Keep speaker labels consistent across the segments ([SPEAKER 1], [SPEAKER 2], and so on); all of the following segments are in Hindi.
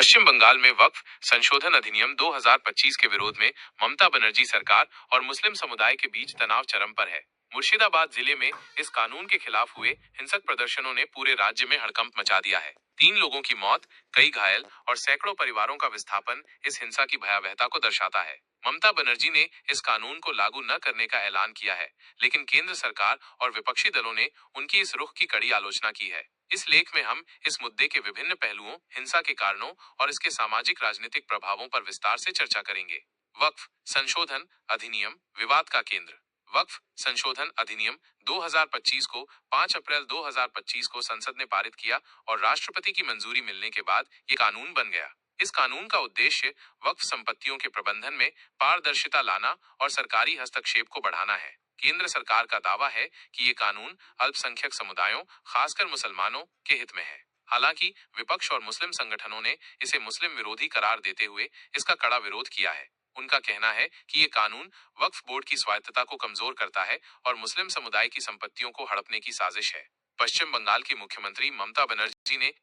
[SPEAKER 1] पश्चिम बंगाल में वक्फ संशोधन अधिनियम 2025 के विरोध में ममता बनर्जी सरकार और मुस्लिम समुदाय के बीच तनाव चरम पर है। मुर्शिदाबाद जिले में इस कानून के खिलाफ हुए हिंसक प्रदर्शनों ने पूरे राज्य में हड़कंप मचा दिया है। 3 लोगों की मौत, कई घायल और सैकड़ों परिवारों का विस्थापन इस हिंसा की भयावहता को दर्शाता है। ममता बनर्जी ने इस कानून को लागू न करने का ऐलान किया है, लेकिन केंद्र सरकार और विपक्षी दलों ने उनकी इस रुख की कड़ी आलोचना की है। इस लेख में हम इस मुद्दे के विभिन्न पहलुओं, हिंसा के कारणों और इसके सामाजिक राजनीतिक प्रभावों पर विस्तार से चर्चा करेंगे। वक्फ संशोधन अधिनियम विवाद का केंद्र। वक्फ संशोधन अधिनियम 2025 को 5 अप्रैल 2025 को संसद ने पारित किया और राष्ट्रपति की मंजूरी मिलने के बाद ये कानून बन गया। इस कानून का उद्देश्य वक्फ संपत्तियों के प्रबंधन में पारदर्शिता लाना और सरकारी हस्तक्षेप को बढ़ाना है। केंद्र सरकार का दावा है कि ये कानून अल्पसंख्यक समुदायों, खासकर मुसलमानों के हित में है। हालांकि विपक्ष और मुस्लिम संगठनों ने इसे मुस्लिम विरोधी करार देते हुए इसका कड़ा विरोध किया है। उनका कहना है कि ये कानून वक्फ बोर्ड की स्वायत्तता को कमजोर करता है और मुस्लिम समुदाय की संपत्तियों को हड़पने की साजिश है। पश्चिम बंगाल की मुख्यमंत्री ममता बनर्जी ने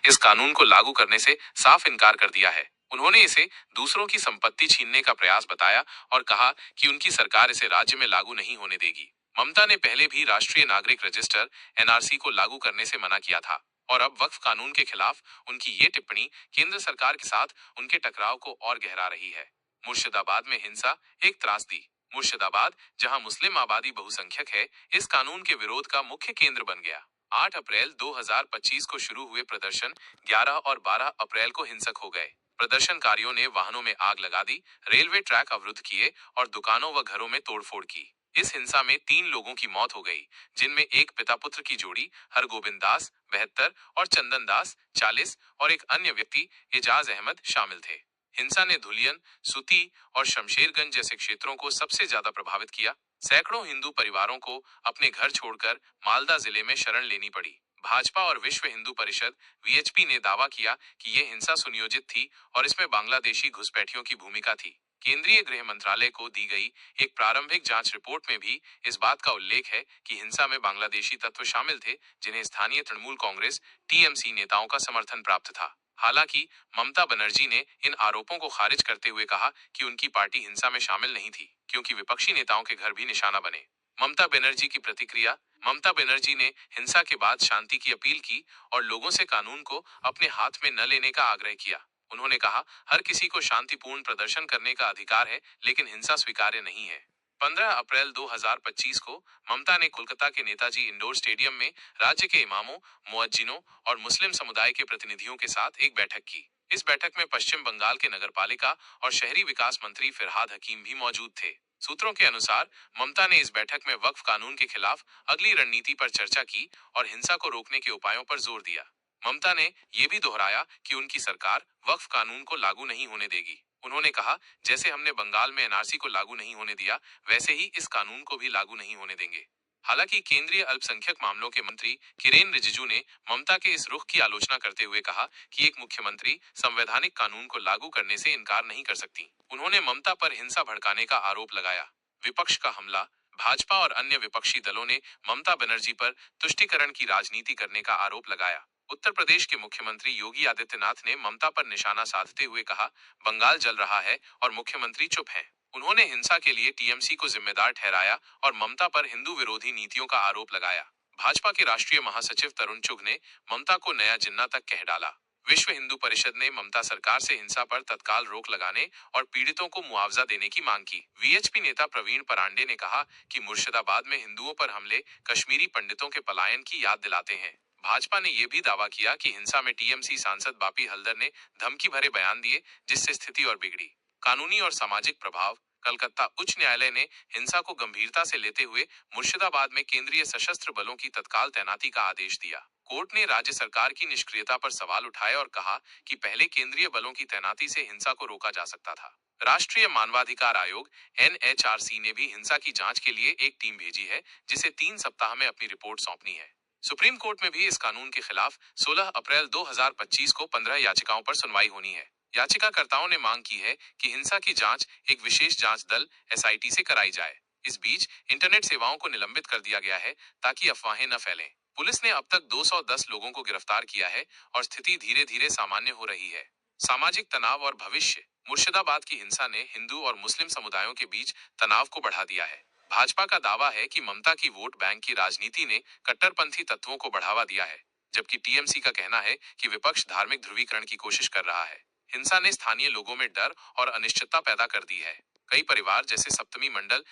[SPEAKER 1] इस कानून को लागू करने से साफ इनकार कर दिया है। उन्होंने इसे दूसरों की संपत्ति छीनने का प्रयास बताया और कहा कि उनकी सरकार इसे राज्य में लागू नहीं होने देगी। ममता ने पहले भी राष्ट्रीय नागरिक रजिस्टर एनआरसी को लागू करने से मना किया था और अब वक्फ कानून के खिलाफ उनकी ये टिप्पणी केंद्र सरकार के साथ उनके टकराव को और गहरा रही है। मुर्शिदाबाद में हिंसा एक त्रासदी। मुर्शिदाबाद, जहां मुस्लिम आबादी बहुसंख्यक है, इस कानून के विरोध का मुख्य केंद्र बन गया। 8 अप्रैल 2025 को शुरू हुए प्रदर्शन 11 और 12 अप्रैल को हिंसक हो गए। प्रदर्शनकारियों ने वाहनों में आग लगा दी, रेलवे ट्रैक अवरुद्ध किए और दुकानों व घरों में तोड़फोड़ की। इस हिंसा में 3 लोगों की मौत हो गई, जिनमें एक पिता पुत्र की जोड़ी हरगोबिंद दास 72 और चंदन दास 40 और एक अन्य व्यक्ति एजाज अहमद शामिल थे। हिंसा ने धुलियन, सुती और शमशेरगंज जैसे क्षेत्रों को सबसे ज्यादा प्रभावित किया। सैकड़ों हिंदू परिवारों को अपने घर छोड़कर मालदा जिले में शरण लेनी पड़ी। भाजपा और विश्व हिंदू परिषद वीएचपी ने दावा किया कि यह हिंसा सुनियोजित थी और इसमें बांग्लादेशी घुसपैठियों की भूमिका थी। केंद्रीय गृह मंत्रालय को दी गई एक प्रारंभिक जांच रिपोर्ट में भी इस बात का उल्लेख है कि हिंसा में बांग्लादेशी तत्व शामिल थे, जिन्हें स्थानीय तृणमूल कांग्रेस टीएमसी नेताओं का समर्थन प्राप्त था। हालांकि ममता बनर्जी ने इन आरोपों को खारिज करते हुए कहा कि उनकी पार्टी हिंसा में शामिल नहीं थी, क्योंकि विपक्षी नेताओं के घर भी निशाना बने। ममता बनर्जी की प्रतिक्रिया। ममता बनर्जी ने हिंसा के बाद शांति की अपील की और लोगों से कानून को अपने हाथ में न लेने का आग्रह किया। उन्होंने कहा, हर किसी को शांतिपूर्ण प्रदर्शन करने का अधिकार है, लेकिन हिंसा स्वीकार्य नहीं है। 15 अप्रैल 2025 को ममता ने कोलकाता के नेताजी इंडोर स्टेडियम में राज्य के इमामों, मुअज्जिनों और मुस्लिम समुदाय के प्रतिनिधियों के साथ एक बैठक की। इस बैठक में पश्चिम बंगाल के नगरपालिका और शहरी विकास मंत्री फिरहाद हकीम भी मौजूद थे। सूत्रों के अनुसार ममता ने इस बैठक में वक्फ कानून के खिलाफ अगली रणनीति पर चर्चा की और हिंसा को रोकने के उपायों पर जोर दिया। ममता ने यह भी दोहराया कि उनकी सरकार वक्फ कानून को लागू नहीं होने देगी। उन्होंने कहा, जैसे हमने बंगाल में एनआरसी को लागू नहीं होने दिया, वैसे ही इस कानून को भी लागू नहीं होने देंगे। हालांकि केंद्रीय अल्पसंख्यक मामलों के मंत्री किरेन रिजिजू ने ममता के इस रुख की आलोचना करते हुए कहा कि एक मुख्यमंत्री संवैधानिक कानून को लागू करने से इनकार नहीं कर सकती। उन्होंने ममता पर हिंसा भड़काने का आरोप लगाया। विपक्ष का हमला। भाजपा और अन्य विपक्षी दलों ने ममता बनर्जी पर तुष्टीकरण की राजनीति करने का आरोप लगाया। उत्तर प्रदेश के मुख्यमंत्री योगी आदित्यनाथ ने ममता पर निशाना साधते हुए कहा, बंगाल जल रहा है और मुख्यमंत्री चुप हैं। उन्होंने हिंसा के लिए टीएमसी को जिम्मेदार ठहराया और ममता पर हिंदू विरोधी नीतियों का आरोप लगाया। भाजपा के राष्ट्रीय महासचिव तरुण चुग ने ममता को नया जिन्ना तक कह डाला। विश्व हिंदू परिषद ने ममता सरकार से हिंसा पर तत्काल रोक लगाने और पीड़ितों को मुआवजा देने की मांग की। वीएचपी नेता प्रवीण परांडे ने कहा कि मुर्शिदाबाद में हिंदुओं पर हमले कश्मीरी पंडितों के पलायन की याद दिलाते हैं। भाजपा ने यह भी दावा किया कि हिंसा में टीएमसी सांसद बापी हल्दर ने धमकी भरे बयान दिए, जिससे स्थिति और बिगड़ी। कानूनी और सामाजिक प्रभाव। कलकत्ता उच्च न्यायालय ने हिंसा को गंभीरता से लेते हुए मुर्शिदाबाद में केंद्रीय सशस्त्र बलों की तत्काल तैनाती का आदेश दिया। कोर्ट ने राज्य सरकार की निष्क्रियता पर सवाल उठाए और कहा कि पहले केंद्रीय बलों की तैनाती से हिंसा को रोका जा सकता था। राष्ट्रीय मानवाधिकार आयोग एनएचआरसी ने भी हिंसा की जांच के लिए एक टीम भेजी है, जिसे 3 सप्ताह में अपनी रिपोर्ट सौंपनी है। सुप्रीम कोर्ट में भी इस कानून के खिलाफ 16 अप्रैल 2025 को 15 याचिकाओं पर सुनवाई होनी है। याचिकाकर्ताओं ने मांग की है कि हिंसा की जांच एक विशेष जांच दल एसआईटी से कराई जाए। इस बीच इंटरनेट सेवाओं को निलंबित कर दिया गया है ताकि अफवाहें न फैलें। पुलिस ने अब तक 210 लोगों को गिरफ्तार किया है और स्थिति धीरे धीरे सामान्य हो रही है। सामाजिक तनाव और भविष्य। मुर्शिदाबाद की हिंसा ने हिंदू और मुस्लिम समुदायों के बीच तनाव को बढ़ा दिया है। भाजपा का दावा है कि ममता की वोट बैंक की राजनीति ने कट्टरपंथी तत्वों को बढ़ावा दिया है, जबकि टीएमसी का कहना है कि विपक्ष धार्मिक ध्रुवीकरण की कोशिश कर रहा है। हिंसा ने स्थानीय लोगों में डर और अनिश्चितता पैदा कर दी है। कई परिवार जैसे सप्तमी मंडल